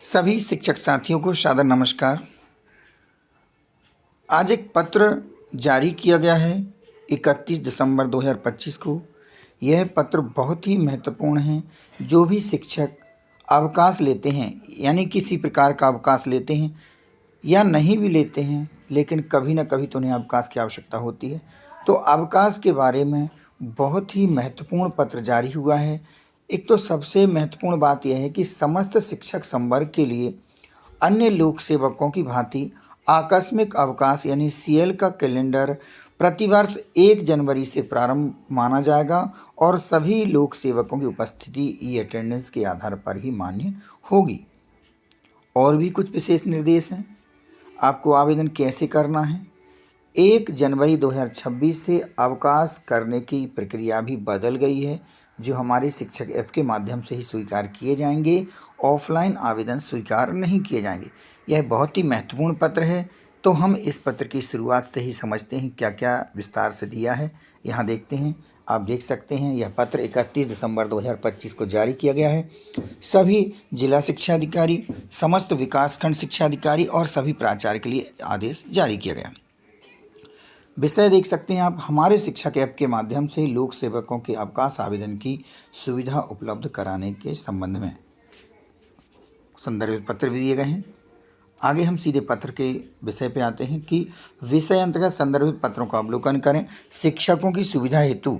सभी शिक्षक साथियों को सादर नमस्कार। आज एक पत्र जारी किया गया है 31 दिसंबर 2025 को। यह पत्र बहुत ही महत्वपूर्ण है। जो भी शिक्षक अवकाश लेते हैं, यानी किसी प्रकार का अवकाश लेते हैं या नहीं भी लेते हैं, लेकिन कभी ना कभी तो उन्हें अवकाश की आवश्यकता होती है, तो अवकाश के बारे में बहुत ही महत्वपूर्ण पत्र जारी हुआ है। एक तो सबसे महत्वपूर्ण बात यह है कि समस्त शिक्षक संवर्ग के लिए अन्य लोक सेवकों की भांति आकस्मिक अवकाश यानी सीएल का कैलेंडर प्रतिवर्ष 1 जनवरी से प्रारंभ माना जाएगा और सभी लोक सेवकों की उपस्थिति ई अटेंडेंस के आधार पर ही मान्य होगी। और भी कुछ विशेष निर्देश हैं। आपको आवेदन कैसे करना है। 1 जनवरी 2026 से अवकाश करने की प्रक्रिया भी बदल गई है, जो हमारे शिक्षक ऐप के माध्यम से ही स्वीकार किए जाएंगे। ऑफलाइन आवेदन स्वीकार नहीं किए जाएंगे। यह बहुत ही महत्वपूर्ण पत्र है। तो हम इस पत्र की शुरुआत से ही समझते हैं क्या क्या विस्तार से दिया है। यहाँ देखते हैं, आप देख सकते हैं यह पत्र 31 दिसंबर 2025 को जारी किया गया है। सभी जिला शिक्षा अधिकारी, समस्त विकासखंड शिक्षा अधिकारी और सभी प्राचार्य के लिए आदेश जारी किया गया। विषय देख सकते हैं आप, हमारे शिक्षक ऐप के माध्यम से लोक सेवकों के अवकाश आवेदन की सुविधा उपलब्ध कराने के संबंध में संदर्भित पत्र भी दिए गए हैं। आगे हम सीधे पत्र के विषय पे आते हैं कि विषय अंतर्गत संदर्भित पत्रों का अवलोकन करें। शिक्षकों की सुविधा हेतु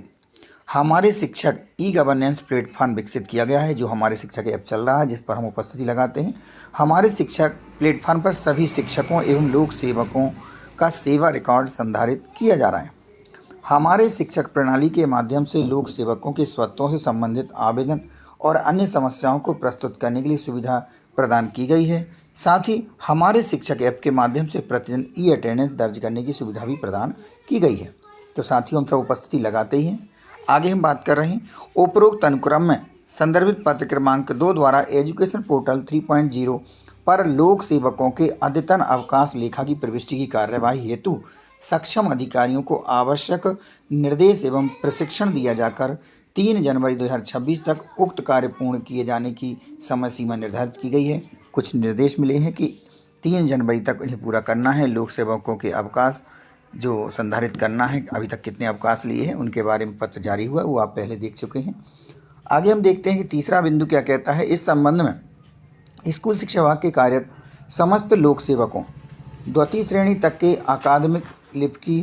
हमारे शिक्षक ई गवर्नेंस प्लेटफॉर्म विकसित किया गया है, जो हमारे शिक्षक ऐप चल रहा है, जिस पर हम उपस्थिति लगाते हैं। हमारे शिक्षक प्लेटफॉर्म पर सभी शिक्षकों एवं लोक सेवकों का सेवा रिकॉर्ड संधारित किया जा रहा है। हमारे शिक्षक प्रणाली के माध्यम से लोक सेवकों के स्वत्वों से संबंधित आवेदन और अन्य समस्याओं को प्रस्तुत करने के लिए सुविधा प्रदान की गई है। साथ ही हमारे शिक्षक ऐप के माध्यम से प्रतिदिन ई अटेंडेंस दर्ज करने की सुविधा भी प्रदान की गई है। तो साथियों, हम सब उपस्थिति लगाते ही हैं। आगे हम बात कर रहे हैं उपरोक्त अनुक्रम में संदर्भित पत्र क्रमांक 2 द्वारा एजुकेशन पोर्टल 3.0 पर लोक सेवकों के अद्यतन अवकाश लेखा की प्रविष्टि की कार्यवाही हेतु सक्षम अधिकारियों को आवश्यक निर्देश एवं प्रशिक्षण दिया जाकर 3 जनवरी 2026 तक उक्त कार्य पूर्ण किए जाने की समय सीमा निर्धारित की गई है। कुछ निर्देश मिले हैं कि 3 जनवरी तक इन्हें पूरा करना है। लोक सेवकों के अवकाश जो संधारित करना है, अभी तक कितने अवकाश लिए हैं उनके बारे में पत्र जारी हुआ, वो आप पहले देख चुके हैं। आगे हम देखते हैं कि तीसरा बिंदु क्या कहता है। इस संबंध में स्कूल शिक्षा विभाग के कार्यरत समस्त लोक सेवकों द्वितीय श्रेणी तक के अकादमिक लिपिकी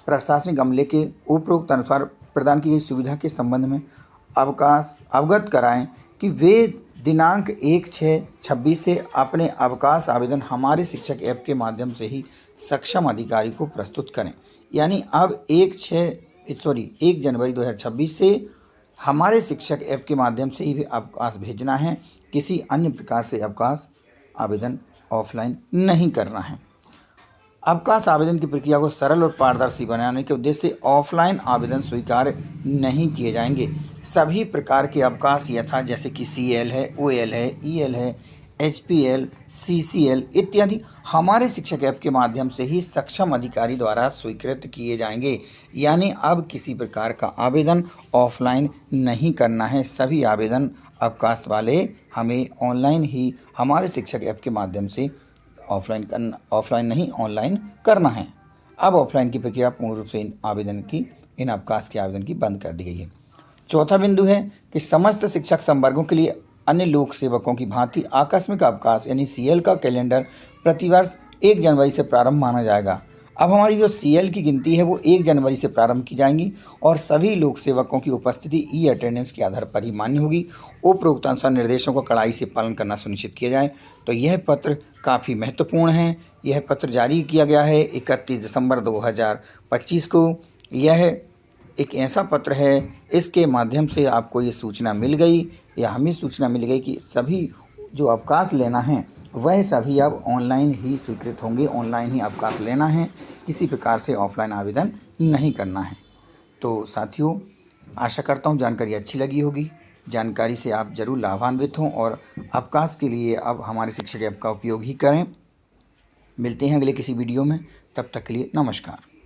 प्रशासनिक अमले के उपरोक्त अनुसार प्रदान की गई सुविधा के संबंध में अवगत कराएं कि वे दिनांक 1/6/26 से अपने अवकाश आवेदन हमारे शिक्षक ऐप के माध्यम से ही सक्षम अधिकारी को प्रस्तुत करें। यानी अब 1 जनवरी 2026 से हमारे शिक्षक ऐप के माध्यम से ही भी अवकाश भेजना है। किसी अन्य प्रकार से अवकाश आवेदन ऑफलाइन नहीं करना है। अवकाश आवेदन की प्रक्रिया को सरल और पारदर्शी बनाने के उद्देश्य से ऑफलाइन आवेदन स्वीकार नहीं किए जाएंगे। सभी प्रकार के अवकाश यथा जैसे कि सीएल है, ओएल है, ईएल है, एचपीएल, सीसीएल इत्यादि हमारे शिक्षक ऐप के माध्यम से ही सक्षम अधिकारी द्वारा स्वीकृत किए जाएंगे। यानी अब किसी प्रकार का आवेदन ऑफलाइन नहीं करना है। सभी आवेदन अवकाश वाले हमें ऑनलाइन ही हमारे शिक्षक ऐप के माध्यम से ऑफलाइन नहीं ऑनलाइन करना है। अब ऑफलाइन की प्रक्रिया पूर्ण रूप से इन अवकाश के आवेदन की बंद कर दी गई है। चौथा बिंदु है कि समस्त शिक्षक संवर्गों के लिए अन्य लोक सेवकों की भांति आकस्मिक अवकाश यानी सीएल का कैलेंडर प्रतिवर्ष 1 जनवरी से प्रारंभ माना जाएगा। अब हमारी जो सीएल की गिनती है वो 1 जनवरी से प्रारंभ की जाएंगी और सभी लोक सेवकों की उपस्थिति ई अटेंडेंस के आधार पर ही मान्य होगी। उपरोक्त अनुसार निर्देशों का कड़ाई से पालन करना सुनिश्चित किया जाए। तो यह पत्र काफ़ी महत्वपूर्ण है। यह पत्र जारी किया गया है 31 दिसंबर 2025 को। यह एक ऐसा पत्र है, इसके माध्यम से आपको ये सूचना मिल गई या हमें सूचना मिल गई कि सभी जो अवकाश लेना है वह सभी अब ऑनलाइन ही स्वीकृत होंगे। ऑनलाइन ही अवकाश लेना है, किसी प्रकार से ऑफलाइन आवेदन नहीं करना है। तो साथियों, आशा करता हूँ जानकारी अच्छी लगी होगी। जानकारी से आप ज़रूर लाभान्वित हों और अवकाश के लिए अब हमारे शिक्षक ऐप का उपयोग ही करें। मिलते हैं अगले किसी वीडियो में, तब तक के लिए नमस्कार।